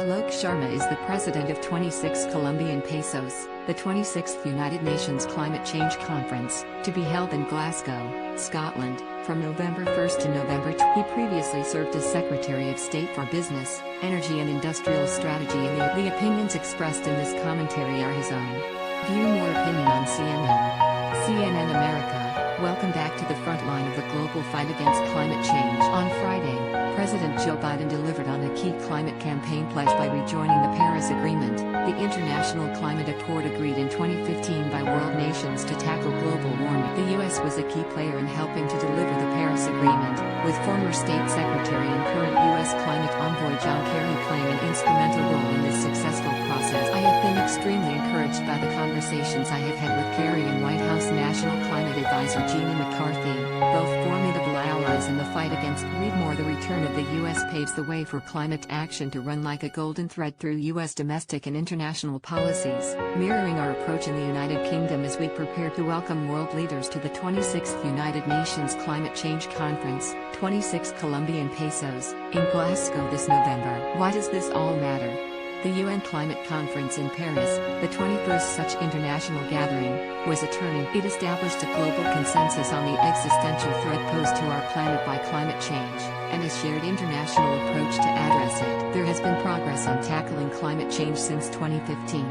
Alok Sharma is the president of 26 Colombian pesos, the 26th United Nations Climate Change Conference, to be held in Glasgow, Scotland, from November 1 to November 2. He previously served as Secretary of State for Business, Energy and Industrial Strategy, and the opinions expressed in this commentary are his own. View more opinion on CNN. CNN America. Welcome back to the front line of the global fight against climate change. On Friday, President Joe Biden delivered on a key climate campaign pledge by rejoining the Paris Agreement, the international climate accord agreed in 2015 by world nations to tackle global warming. The U.S. was a key player in helping to deliver the Paris Agreement, with former State Secretary and current U.S. climate envoy John Kerry playing an instrumental role in this successful process. I have been extremely encouraged by the conversations I have had with Kerry and White House National Climate Advisor Gina McCarthy, both formidable allies in the fight against Read More. The return of the U.S. paves the way for climate action to run like a golden thread through U.S. domestic and international policies, mirroring our approach in the United Kingdom as we prepare to welcome world leaders to the 26th United Nations Climate Change Conference, 26 Colombian pesos, in Glasgow this November. Why does this all matter? The UN Climate Conference in Paris, the 21st such international gathering, was a turning. It established a global consensus on the existential threat posed to our planet by climate change, and a shared international approach to address it. There has been progress on tackling climate change since 2015.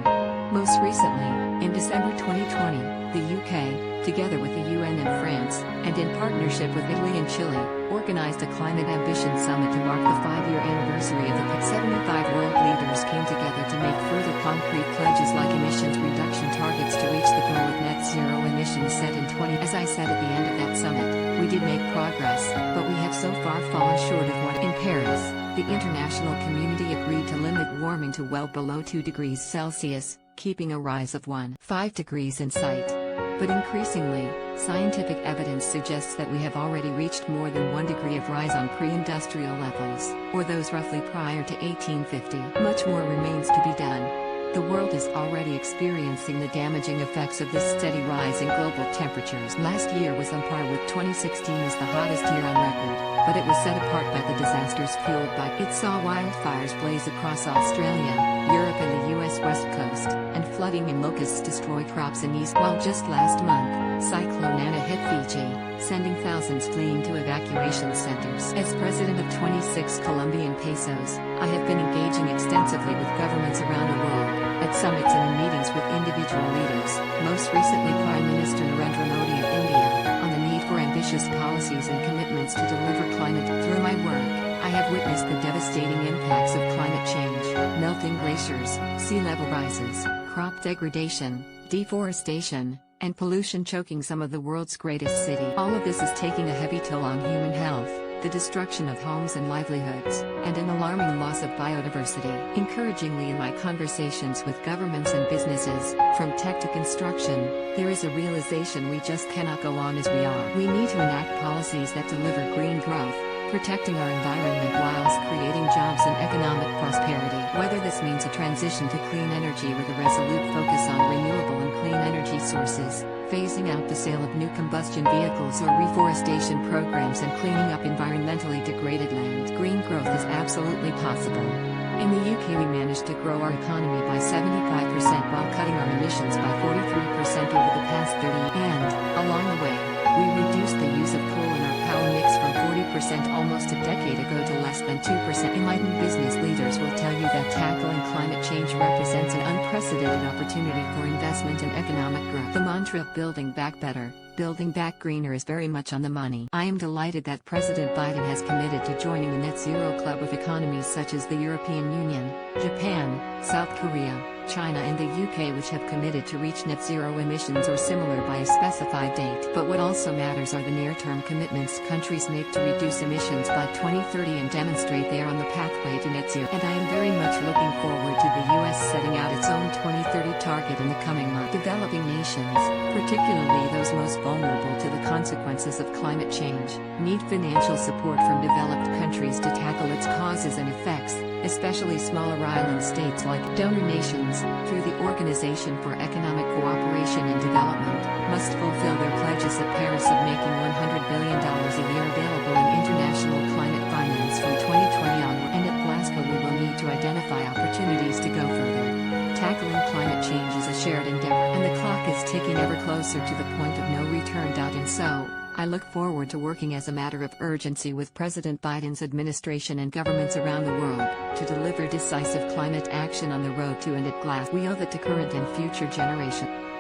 Most recently, in December 2020, the UK, together with the UN and France, and in partnership with Italy and Chile, organized a Climate Ambition Summit to mark the 5-year anniversary of the COP. 75 world leaders came together to make further concrete pledges like emissions reduction targets to reach the goal of net zero emissions set in 20. As I said at the end of that summit, we did make progress, but we have so far fallen short of what. In Paris, the international community agreed to limit warming to well below 2 degrees Celsius, keeping a rise of 1.5 degrees in sight. But increasingly, scientific evidence suggests that we have already reached more than 1 degree of rise on pre-industrial levels, or those roughly prior to 1850. Much more remains to be done. The world is already experiencing the damaging effects of this steady rise in global temperatures. Last year was on par with 2016 as the hottest year on record, but it was set apart by the disasters fueled by it. Saw wildfires blaze across Australia, Europe and the US West Coast, and flooding and locusts destroy crops in East. While just last month, Cyclone Ana hit Fiji, sending thousands fleeing to evacuation centers. As president of 26 Colombian pesos, I have been engaging extensively with governments around the world, at summits and in meetings with individual leaders, most recently Prime Minister Narendra Modi of India, on the need for ambitious policies and commitments to deliver climate. Through my work, I have witnessed the devastating impacts of climate change, melting glaciers, sea level rises, crop degradation, deforestation, and pollution choking some of the world's greatest cities. All of this is taking a heavy toll on human health, the destruction of homes and livelihoods, and an alarming loss of biodiversity. Encouragingly, in my conversations with governments and businesses, from tech to construction, there is a realization we just cannot go on as we are. We need to enact policies that deliver green growth, protecting our environment whilst creating jobs and economic prosperity. Whether this means a transition to clean energy with a resolute focus on renewable and clean energy sources, phasing out the sale of new combustion vehicles, or reforestation programs and cleaning up environmentally degraded land. Green growth is absolutely possible. In the UK, we managed to grow our economy by 75% while cutting our emissions by 43% over the past 30 years. And, along the way, we reduced the use of coal in our power mix from 40% almost a decade ago to less than 2%. Enlightened business leaders will tell you that tackling climate change represents an unprecedented opportunity for investment and economic growth. The mantra of building back better, building back greener is very much on the money. I am delighted that President Biden has committed to joining the Net Zero Club of economies such as the European Union, Japan, South Korea, China and the UK, which have committed to reach net zero emissions or similar by a specified date. But what also matters are the near-term commitments countries make to reduce emissions by 2030 and demonstrate they are on the pathway to net zero. And I am very much looking forward to the US setting out its own 2030 target in the coming months. Developing nations, particularly those most vulnerable to the consequences of climate change, need financial support from developed countries to tackle its causes and effects, especially smaller island states like donor nations, through the Organization for Economic Cooperation and Development, must fulfill their pledges at Paris of making $100 billion a year available in international climate finance from 2020 onward. And at Glasgow, we will need to identify opportunities Tackling climate change is a shared endeavor, and the clock is ticking ever closer to the point of no return. And so, I look forward to working as a matter of urgency with President Biden's administration and governments around the world, to deliver decisive climate action on the road to end it. We owe that to current and future generations.